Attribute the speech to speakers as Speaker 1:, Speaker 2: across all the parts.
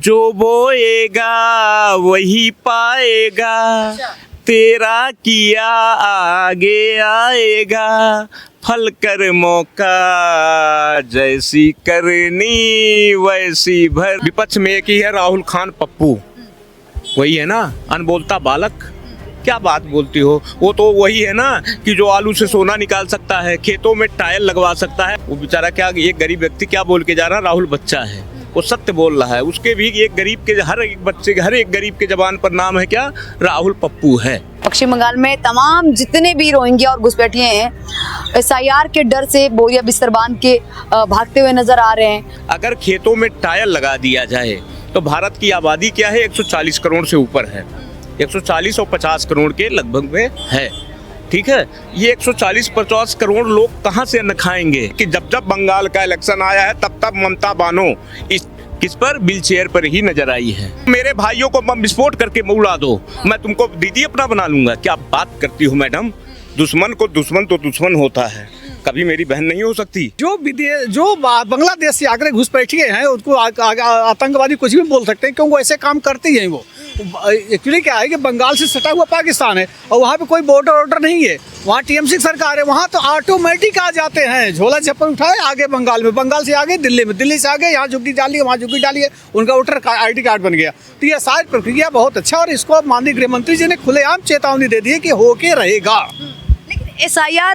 Speaker 1: जो बोएगा वही पाएगा, तेरा किया आगे आएगा, फल कर मौका जैसी करनी वैसी भर। विपक्ष में एक ही है, राहुल खान पप्पू, वही है ना अनबोलता बालक। क्या बात बोलती हो, वो तो वही है ना कि जो आलू से सोना निकाल सकता है, खेतों में टायर लगवा सकता है। वो बेचारा क्या, एक गरीब व्यक्ति क्या बोल के जा रहा है, राहुल बच्चा है, वो सत्य बोल रहा है। उसके भी एक गरीब के, हर एक बच्चे के, हर एक गरीब के जबान पर नाम है क्या, राहुल पप्पू है।
Speaker 2: पश्चिम बंगाल में तमाम जितने भी रोहिंग्या और घुसपैठिए हैं, SIR के डर से बोरिया बिस्तर बांध के भागते हुए नजर आ रहे हैं।
Speaker 1: अगर खेतों में टायर लगा दिया जाए तो भारत की आबादी क्या है, 140 करोड़ से ऊपर है, 140 और 50 करोड़ के लगभग में है। ठीक है, ये 140-50 करोड़ लोग कहाँ से अन्न खाएंगे कि जब जब बंगाल का इलेक्शन आया है तब तब ममता बानो किस पर, व्हील चेयर पर ही नजर आई है। मेरे भाइयों को बम विस्फोट करके उड़ा दो, मैं तुमको दीदी अपना बना लूंगा। क्या बात करती हो मैडम, दुश्मन को दुश्मन तो दुश्मन होता है, कभी मेरी बहन नहीं हो सकती।
Speaker 3: जो बांग्लादेश से आकर घुसपैठिए हैं उनको आतंकवादी कुछ भी बोल सकते हैं, क्योंकि ऐसे काम करते ही हैं वो। एक्चुअली क्या है कि बंगाल से सटा हुआ पाकिस्तान है और वहाँ पे कोई बॉर्डर नहीं है, वहाँ TMC सरकार है, वहाँ तो ऑटोमेटिक आ जाते हैं, झोला छप्पर उठाए आगे बंगाल में, बंगाल से आगे दिल्ली में, दिल्ली से आगे यहाँ झुग्गी डालिए, वहाँ झुग्गी डालिए, उनका वोटर ID कार्ड बन गया। तो ये सारी प्रक्रिया बहुत अच्छा, और इसको माननीय गृह मंत्री जी ने खुलेआम चेतावनी दे दी है कि होके रहेगा।
Speaker 2: SIR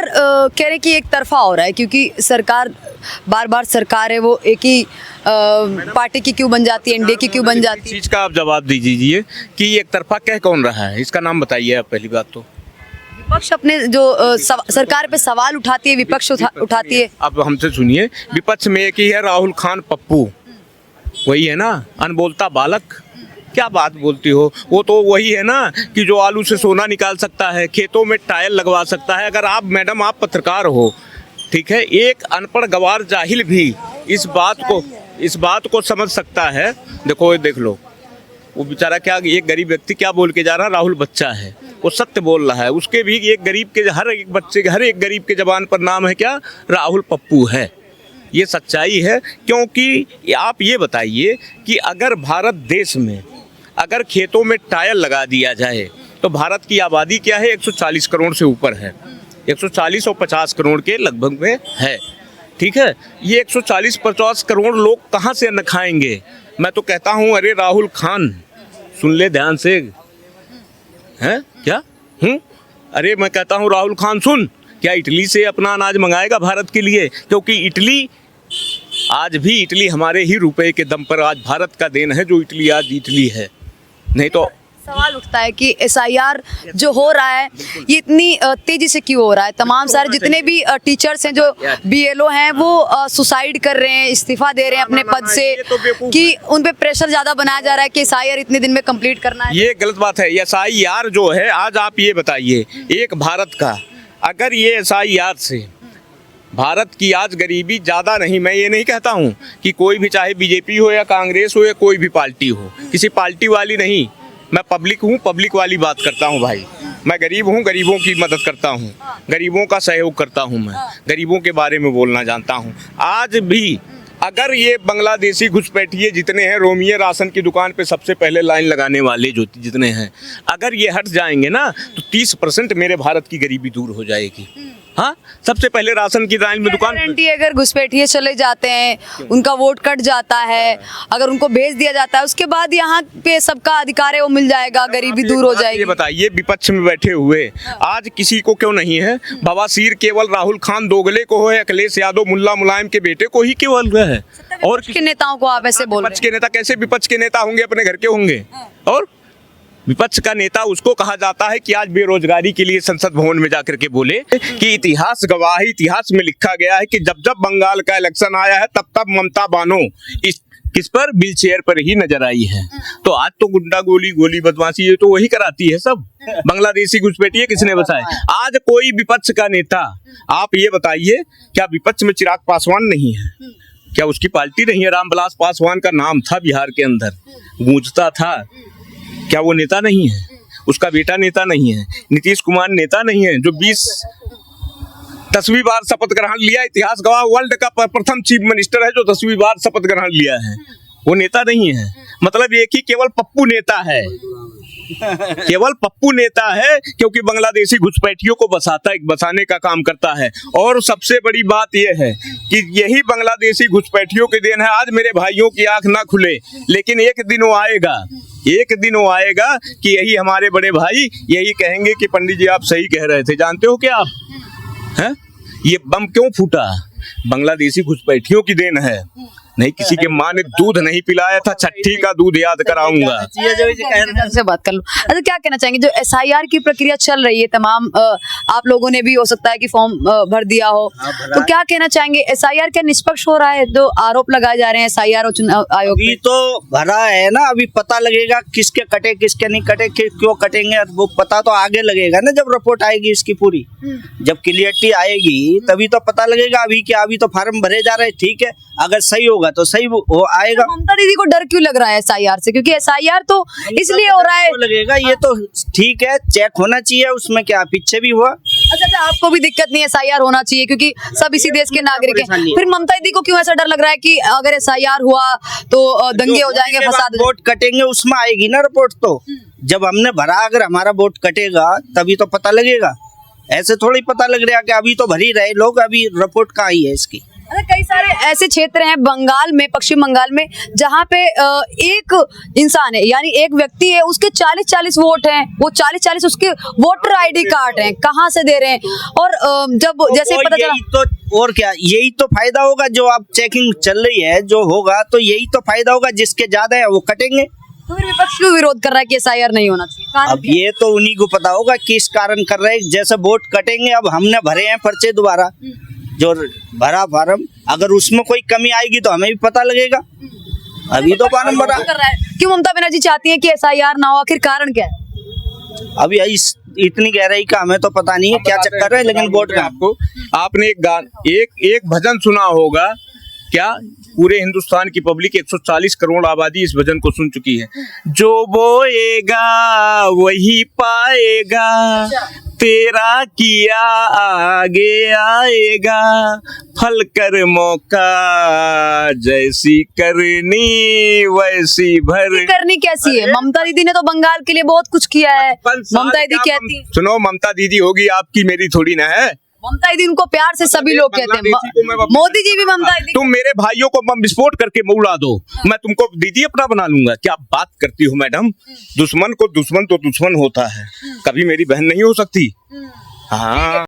Speaker 2: कह रहे कि एक तरफा हो रहा है, क्योंकि सरकार बार बार सरकार है, वो एक ही पार्टी की क्यों बन जाती है, NDA की क्यों बन जाती है।
Speaker 1: चीज का आप जवाब दीजिए कि एक तरफा कह कौन रहा है, इसका नाम बताइए आप। पहली बात तो
Speaker 2: विपक्ष अपने जो सरकार पे सवाल उठाती है, विपक्ष उठाती है।
Speaker 1: अब हमसे सुनिए, विपक्ष में एक ही है, राहुल खान पप्पू, वही है ना अनबोलता बालक। क्या बात बोलती हो, वो तो वही है ना कि जो आलू से सोना निकाल सकता है, खेतों में टायर लगवा सकता है। अगर आप मैडम, आप पत्रकार हो, ठीक है, एक अनपढ़ गवार जाहिल भी इस बात को समझ सकता है। देखो ये देख लो, वो बेचारा क्या, एक गरीब व्यक्ति क्या बोल के जा रहा है, राहुल बच्चा है, वो सत्य बोल रहा है। उसके भी एक गरीब के, हर एक बच्चे के, हर एक गरीब के जबान पर नाम है क्या, राहुल पप्पू है। ये सच्चाई है। क्योंकि आप ये बताइए कि अगर भारत देश में अगर खेतों में टायर लगा दिया जाए तो भारत की आबादी क्या है, 140 करोड़ से ऊपर है, 140 और 50 करोड़ के लगभग में है। ठीक है, ये 140-50 करोड़ लोग कहाँ से अन्न खाएंगे। मैं तो कहता हूँ, अरे राहुल खान सुन ले ध्यान से, हैं क्या अरे मैं कहता हूँ राहुल खान सुन, क्या इटली से अपना अनाज मंगाएगा भारत के लिए? क्योंकि इटली आज भी, इटली हमारे ही रुपए के दम पर आज भारत का देन है जो इटली आज इटली है। नहीं तो
Speaker 2: सवाल उठता है कि SIR जो हो रहा है ये इतनी तेजी से क्यों हो रहा है। तमाम सारे जितने भी टीचर्स हैं, जो BLO हैं, वो सुसाइड कर रहे हैं, इस्तीफा दे रहे हैं अपने पद से, कि उन पे प्रेशर ज्यादा बनाया जा रहा है कि SIR इतने दिन में कंप्लीट करना है।
Speaker 1: ये गलत बात है। SIR जो है, आज आप ये बताइए, एक भारत का, अगर ये SIR से भारत की आज गरीबी ज़्यादा नहीं, मैं ये नहीं कहता हूँ कि कोई भी, चाहे BJP हो या कांग्रेस हो या कोई भी पार्टी हो, किसी पार्टी वाली नहीं, मैं पब्लिक हूँ, पब्लिक वाली बात करता हूँ भाई। मैं गरीब हूँ, गरीबों की मदद करता हूँ, गरीबों का सहयोग करता हूँ, मैं गरीबों के बारे में बोलना जानता हूँ। आज भी अगर ये बांग्लादेशी घुसपैठिए जितने हैं, रोमिया राशन की दुकान पे सबसे पहले लाइन लगाने वाले जो जितने हैं, अगर ये हट जाएंगे ना तो 30% मेरे भारत की गरीबी दूर हो जाएगी। हाँ, सबसे पहले राशन की लाइन में दुकान।
Speaker 2: गारंटी अगर घुसपैठिए चले जाते हैं, उनका वोट कट जाता है, अगर उनको भेज दिया जाता है, उसके बाद यहाँ पे सबका अधिकार है वो मिल जाएगा, गरीबी दूर हो जाएगी।
Speaker 1: ये बताइए, विपक्ष में बैठे हुए आज किसी को क्यों नहीं है बवासीर? केवल राहुल खान दोगले को है, अखिलेश यादव मुल्ला मुलायम के बेटे को ही केवल है। और
Speaker 2: के नेताओं को आप ऐसे बोल रहे हैं?
Speaker 1: विपक्ष के नेता कैसे विपक्ष के नेता होंगे? अपने घर के होंगे। और विपक्ष का नेता उसको कहा जाता है कि आज बेरोजगारी के लिए संसद भवन में जाकर के बोले कि इतिहास गवाही, इतिहास में लिखा गया है कि जब जब बंगाल का इलेक्शन आया है तब तब ममता बानो किस पर, व्हील चेयर पर ही नजर आई है। तो आज तो गुंडा गोली बदमाशी ये तो वही कराती है सब। बांग्लादेशी घुसपैठिए किसने बचाए? आज कोई विपक्ष का नेता, आप ये बताइए, क्या विपक्ष में चिराग पासवान नहीं है? क्या उसकी पार्टी नहीं है? रामविलास पासवान का नाम था बिहार के अंदर, गूंजता था। क्या वो नेता नहीं है? उसका बेटा नेता नहीं है? नीतीश कुमार नेता नहीं है जो 10वीं बार शपथ ग्रहण लिया? इतिहास गवाह, वर्ल्ड का प्रथम चीफ मिनिस्टर है जो 10वीं बार शपथ ग्रहण लिया है, वो नेता नहीं है। मतलब एक ही केवल पप्पू नेता है, केवल पप्पू नेता है, क्योंकि बांग्लादेशी घुसपैठियों को बसाने का काम करता है। और सबसे बड़ी बात यह है कि यही बांग्लादेशी घुसपैठियों के देन है आज मेरे भाइयों की आंख ना खुले, लेकिन एक दिन वो आएगा कि यही हमारे बड़े भाई यही कहेंगे कि पंडित जी आप सही कह रहे थे। जानते हो क्या आप हैं ये बम क्यों फूटा? बांग्लादेशी घुसपैठियों की देन है, नहीं किसी के माँ ने दूध नहीं पिलाया था, छठी का दूध याद कराऊंगा।
Speaker 2: से बात कर लो। अच्छा, क्या कहना चाहेंगे जो एसआईआर की प्रक्रिया चल रही है, तमाम आप लोगों ने भी हो सकता है कि फॉर्म भर दिया हो, तो क्या कहना चाहेंगे एसआईआर क्या निष्पक्ष हो रहा है? जो आरोप लगाए जा रहे हैं एसआईआर और चुनाव आयोग
Speaker 4: अभी तो भरा है ना, अभी पता लगेगा किसके कटे किसके नहीं कटे, क्यों कटेंगे वो पता तो आगे लगेगा ना जब रिपोर्ट आएगी इसकी पूरी, जब क्लियरिटी आएगी तभी तो पता लगेगा। अभी क्या, अभी तो फार्म भरे जा रहे हैं, ठीक है, अगर सही होगा तो सही वो आएगा।
Speaker 2: ममता दीदी को डर क्यों लग रहा है एसआईआर से? क्योंकि एसआईआर तो इसलिए हो रहा है,
Speaker 4: लगेगा ये तो ठीक है, चेक होना चाहिए, उसमें क्या पीछे भी हुआ।
Speaker 2: अच्छा, आपको भी दिक्कत नहीं है, एसआईआर होना चाहिए क्योंकि सब इसी देश के नागरिक हैं, फिर ममता दीदी को क्यों ऐसा डर लग रहा है कि अगर एसआईआर हुआ तो दंगे हो जाएंगे, फसाद?
Speaker 4: वोट कटेंगे उसमें आएगी ना रिपोर्ट, तो जब हमने भरा अगर हमारा वोट कटेगा तभी तो पता लगेगा, ऐसे थोड़ी पता लग रहा है कि अभी तो भरी रहे लोग, अभी रिपोर्ट कहाँ आई है इसकी।
Speaker 2: कई सारे ऐसे क्षेत्र हैं बंगाल में, पश्चिम बंगाल में, जहाँ पे एक इंसान है, यानी एक व्यक्ति है, उसके 40-40 वोट हैं, वो 40-40 उसके वोटर आईडी कार्ड हैं, कहाँ से दे रहे हैं? और जब जैसे पता चला
Speaker 4: तो और क्या, यही तो फायदा होगा जो अब चेकिंग चल रही है, जो होगा तो यही तो फायदा होगा, जिसके ज्यादा है वो कटेंगे।
Speaker 2: तो फिर विपक्ष क्यों विरोध कर रहा है कि एसआईआर नहीं होना चाहिए?
Speaker 4: अब ये तो उन्हीं को पता होगा किस कारण कर रहे हैं। जैसे वोट कटेंगे, अब हमने भरे हैं पर्चे दोबारा, जो भरा फार्म, अगर उसमें कोई कमी आएगी तो हमें भी पता लगेगा। अभी तो फार्म भरा
Speaker 2: कर रहा है। क्यों ममता बनर्जी चाहती है कि एसआईआर ना हो? आखिर कारण क्या है?
Speaker 4: अभी इतनी गहराई का हमें तो पता नहीं है क्या चक्कर है, लेकिन वोट का
Speaker 1: आपको आपने एक भजन सुना होगा क्या? पूरे हिंदुस्तान की पब्लिक 140 करोड़ आबादी इस भजन को सुन चुकी है। जो बोएगा वही पाएगा, तेरा किया आगे आएगा, फल कर मौका जैसी करनी वैसी
Speaker 2: करनी कैसी है? ममता दीदी ने तो बंगाल के लिए बहुत कुछ किया है। ममता दीदी कहती,
Speaker 1: सुनो, ममता दीदी होगी आपकी, मेरी थोड़ी ना है।
Speaker 2: ममता दीदी उनको प्यार से सभी लोग कहते हैं, मोदी जी भी ममता दीदी।
Speaker 1: तुम मेरे भाइयों को बम विस्फोट करके उड़ा दो, मैं तुमको दीदी अपना बना लूंगा। क्या बात करती हो मैडम? दुश्मन को दुश्मन तो दुश्मन होता है, कभी मेरी बहन नहीं हो सकती। हाँ।